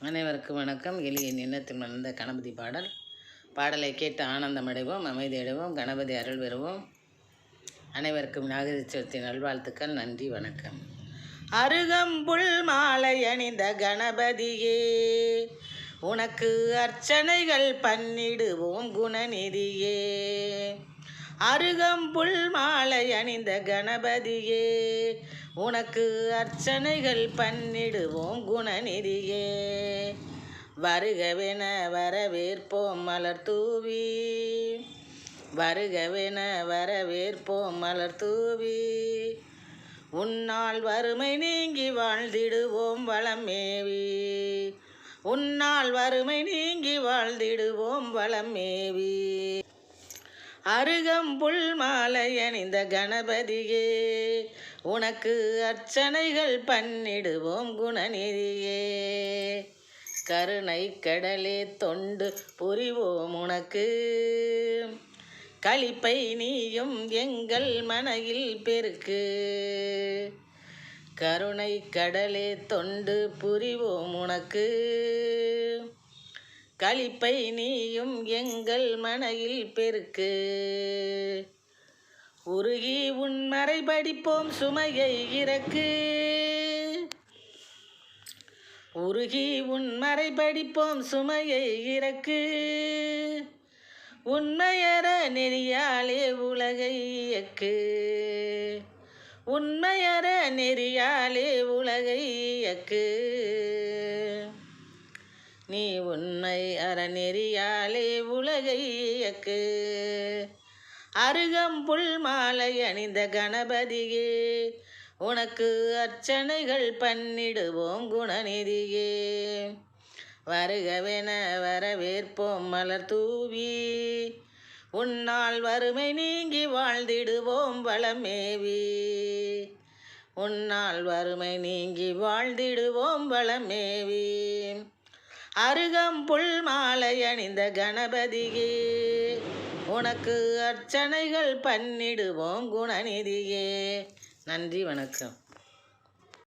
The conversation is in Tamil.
அனைவருக்கும் வணக்கம். எளிய எண்ணத்தில் மலர்ந்த கணபதி பாடலை கேட்டு ஆனந்தமடைவோம், அமைதி அடைவோம், கணபதி அருள் பெறுவோம். அனைவருக்கும் விநாயகர் சதுர்த்தி நல்வாழ்த்துக்கள். நன்றி, வணக்கம். அருகம்புல் மாலை அணிந்த கணபதியே, உனக்கு அர்ச்சனைகள் பண்ணிடுவோம் குணநிதியே. அருகம்புல் மாலை அணிந்த கணபதியே, உனக்கு அர்ச்சனைகள் பண்ணிடுவோம் குணநிதியே. வருகவென வரவேற்போம் மலர் தூவி, வருகவென வரவேற்போம் மலர் தூவி. உன்னால் வறுமை நீங்கி வாழ்ந்திடுவோம் வளமேவி, உன்னால் வறுமை நீங்கி வாழ்ந்திடுவோம் வளமேவி. அருகம்புல் மாலை அணிந்த கணபதியே, உனக்கு அர்ச்சனைகள் பண்ணிடுவோம் குணநிதியே. கருணை கடலே தொண்டு புரிவோம் உனக்கு, களிப்பை நீயும் எங்கள் மனையில் பெருக்கு. கருணை கடலே தொண்டு புரிவோம் உனக்கு, களிப்பை நீயும் எங்கள் மனையில் பெருக்கு. உருகி உன் மறை படிப்போம் சுமையை இறக்கு, உருகி உன் மறை படிப்போம் சுமையை இறக்கு. உண்மையற நெறியாலே உலகை இயக்கு, உண்மையற நெறியாலே உலகை இயக்கு. நீ உண்மை அறநெறியாலே உலகை இயக்கு. அருகம்புல் மாலை அணிந்த கணபதியே, உனக்கு அர்ச்சனைகள் பண்ணிடுவோம் குணநிதியே. வருகவென வரவேற்போம் மலர் தூவி, உன்னால் வறுமை நீங்கி வாழ்ந்திடுவோம் வளமேவி, உன்னால் வறுமை நீங்கி வாழ்ந்திடுவோம் வளமேவி. அருகம்புல் மாலை அணிந்த கணபதியே, உனக்கு அர்ச்சனைகள் பண்ணிடுவோம் குணநிதியே. நன்றி, வணக்கம்.